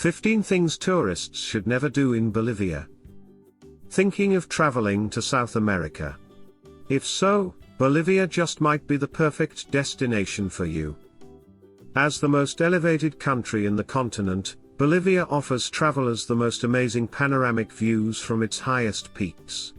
15 things tourists should never do in Bolivia. Thinking of traveling to South America? If so, Bolivia just might be the perfect destination for you. As the most elevated country in the continent, Bolivia offers travelers the most amazing panoramic views from its highest peaks.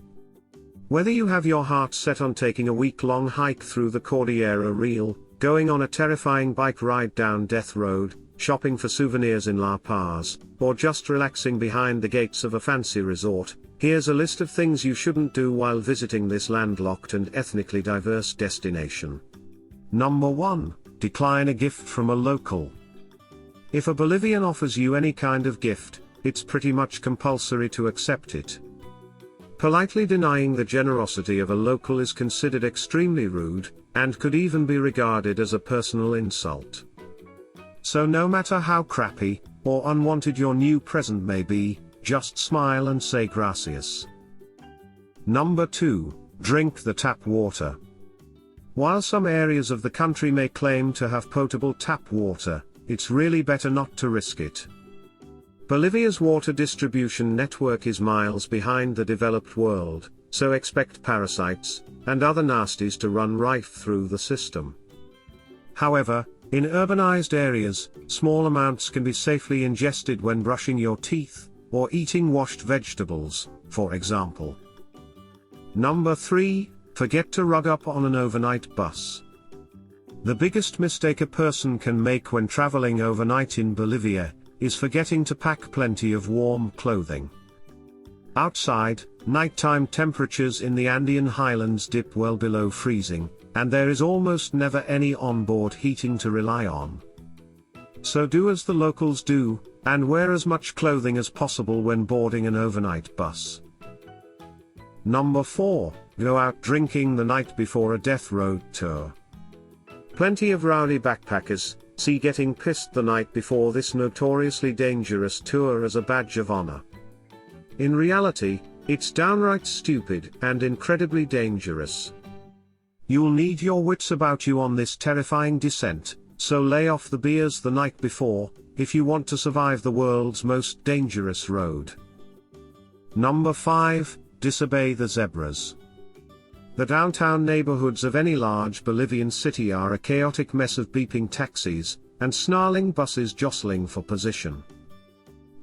Whether you have your heart set on taking a week-long hike through the Cordillera Real, going on a terrifying bike ride down Death Road, shopping for souvenirs in La Paz, or just relaxing behind the gates of a fancy resort, here's a list of things you shouldn't do while visiting this landlocked and ethnically diverse destination. Number 1. Decline a gift from a local. If a Bolivian offers you any kind of gift, it's pretty much compulsory to accept it. Politely denying the generosity of a local is considered extremely rude, and could even be regarded as a personal insult. So no matter how crappy, or unwanted your new present may be, just smile and say gracias. Number 2. Drink the tap water. While some areas of the country may claim to have potable tap water, it's really better not to risk it. Bolivia's water distribution network is miles behind the developed world, so expect parasites and other nasties to run rife through the system. However, in urbanized areas, small amounts can be safely ingested when brushing your teeth, or eating washed vegetables, for example. Number 3. Forget to rug up on an overnight bus. The biggest mistake a person can make when traveling overnight in Bolivia is forgetting to pack plenty of warm clothing. Outside, nighttime temperatures in the Andean highlands dip well below freezing, and there is almost never any onboard heating to rely on. So do as the locals do, and wear as much clothing as possible when boarding an overnight bus. Number 4. Go out drinking the night before a death road tour. Plenty of rowdy backpackers see getting pissed the night before this notoriously dangerous tour as a badge of honor. In reality, it's downright stupid and incredibly dangerous. You'll need your wits about you on this terrifying descent, so lay off the beers the night before, if you want to survive the world's most dangerous road. Number 5. Disobey the Zebras. The downtown neighborhoods of any large Bolivian city are a chaotic mess of beeping taxis and snarling buses jostling for position.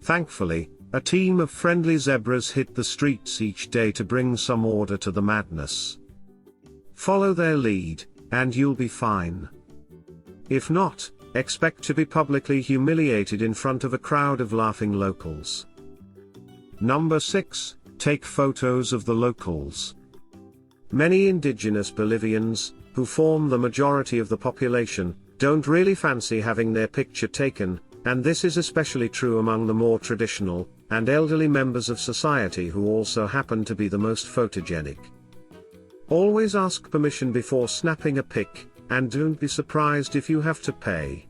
Thankfully, a team of friendly zebras hit the streets each day to bring some order to the madness. Follow their lead, and you'll be fine. If not, expect to be publicly humiliated in front of a crowd of laughing locals. Number 6. Take photos of the locals. Many indigenous Bolivians, who form the majority of the population, don't really fancy having their picture taken, and this is especially true among the more traditional and elderly members of society who also happen to be the most photogenic. Always ask permission before snapping a pic, and don't be surprised if you have to pay.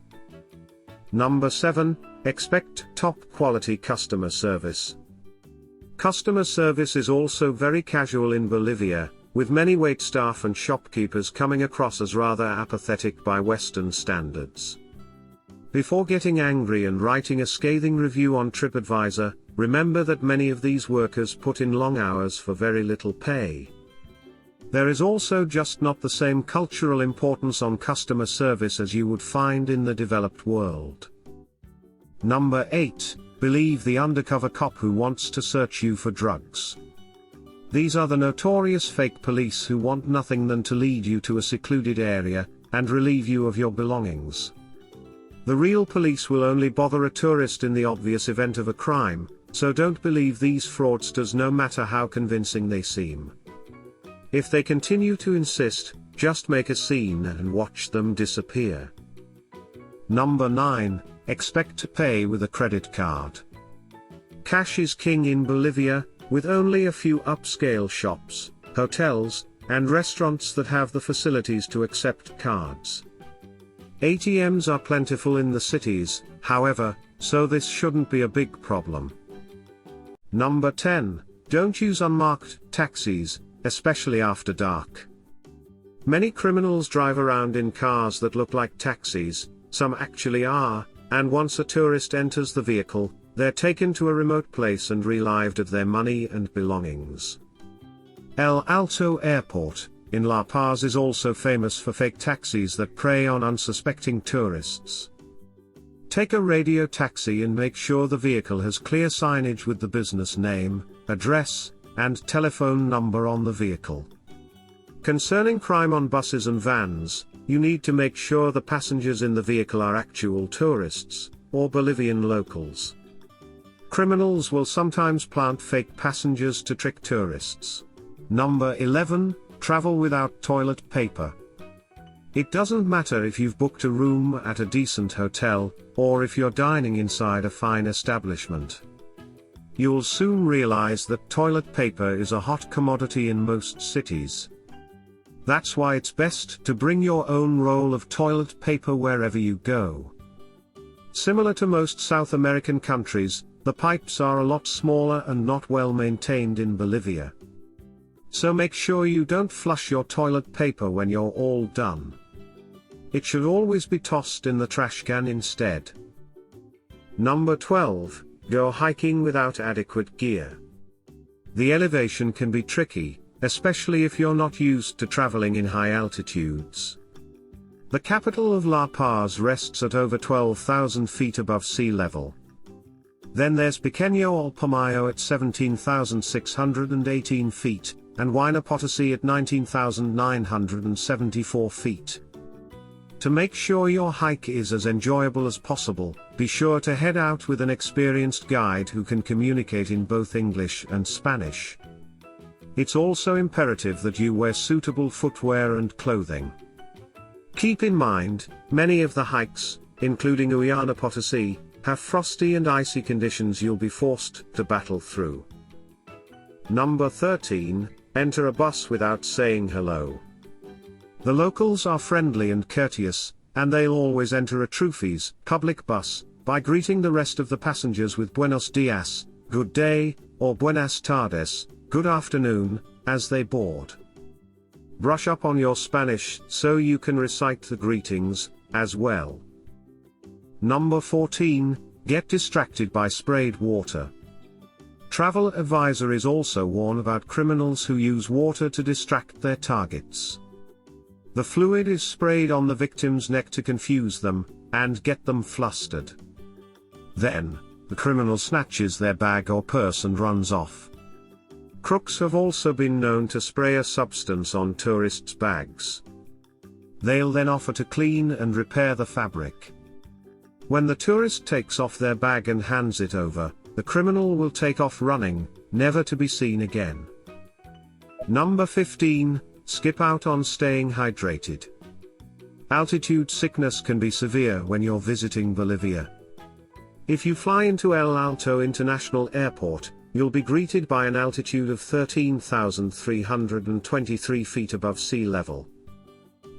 Number 7. Expect top-quality customer service. Customer service is also very casual in Bolivia, with many waitstaff and shopkeepers coming across as rather apathetic by Western standards. Before getting angry and writing a scathing review on TripAdvisor, remember that many of these workers put in long hours for very little pay. There is also just not the same cultural importance on customer service as you would find in the developed world. Number 8. Believe the undercover cop who wants to search you for drugs. These are the notorious fake police who want nothing than to lead you to a secluded area and relieve you of your belongings. The real police will only bother a tourist in the obvious event of a crime, so don't believe these fraudsters no matter how convincing they seem. If they continue to insist, just make a scene and watch them disappear. Number 9. Expect to pay with a credit card. Cash is king in Bolivia, with only a few upscale shops, hotels, and restaurants that have the facilities to accept cards. ATMs are plentiful in the cities, however, so this shouldn't be a big problem. Number 10. Don't use unmarked taxis, especially after dark. Many criminals drive around in cars that look like taxis, some actually are, and once a tourist enters the vehicle, they're taken to a remote place and relieved of their money and belongings. El Alto Airport, in La Paz, is also famous for fake taxis that prey on unsuspecting tourists. Take a radio taxi and make sure the vehicle has clear signage with the business name, address, and telephone number on the vehicle. Concerning crime on buses and vans, you need to make sure the passengers in the vehicle are actual tourists, or Bolivian locals. Criminals will sometimes plant fake passengers to trick tourists. Number 11, travel without toilet paper. It doesn't matter if you've booked a room at a decent hotel, or if you're dining inside a fine establishment. You'll soon realize that toilet paper is a hot commodity in most cities. That's why it's best to bring your own roll of toilet paper wherever you go. Similar to most South American countries, the pipes are a lot smaller and not well maintained in Bolivia. So make sure you don't flush your toilet paper when you're all done. It should always be tossed in the trash can instead. Number 12, go hiking without adequate gear. The elevation can be tricky, especially if you're not used to traveling in high altitudes. The capital of La Paz rests at over 12,000 feet above sea level. Then there's Pequeño Alpamayo at 17,618 feet, and Huayna Potosí at 19,974 feet. To make sure your hike is as enjoyable as possible, be sure to head out with an experienced guide who can communicate in both English and Spanish. It's also imperative that you wear suitable footwear and clothing. Keep in mind, many of the hikes, including Huayna Potosí, have frosty and icy conditions you'll be forced to battle through. Number 13, enter a bus without saying hello. The locals are friendly and courteous, and they'll always enter a Trufis public bus by greeting the rest of the passengers with buenos dias, good day, or buenas tardes, good afternoon, as they board. Brush up on your Spanish so you can recite the greetings, as well. Number 14, get distracted by sprayed water. Travel advisories also warn about criminals who use water to distract their targets. The fluid is sprayed on the victim's neck to confuse them, and get them flustered. Then, the criminal snatches their bag or purse and runs off. Crooks have also been known to spray a substance on tourists' bags. They'll then offer to clean and repair the fabric. When the tourist takes off their bag and hands it over, the criminal will take off running, never to be seen again. Number 15, skip out on staying hydrated. Altitude sickness can be severe when you're visiting Bolivia. If you fly into El Alto International Airport, you'll be greeted by an altitude of 13,323 feet above sea level.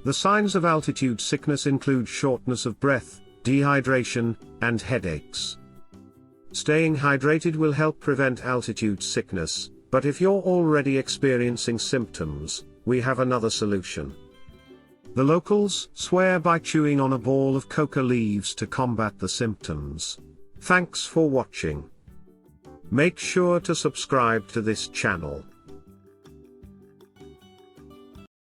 The signs of altitude sickness include shortness of breath, dehydration, and headaches. Staying hydrated will help prevent altitude sickness, but if you're already experiencing symptoms, we have another solution. The locals swear by chewing on a ball of coca leaves to combat the symptoms. Thanks for watching. Make sure to subscribe to this channel.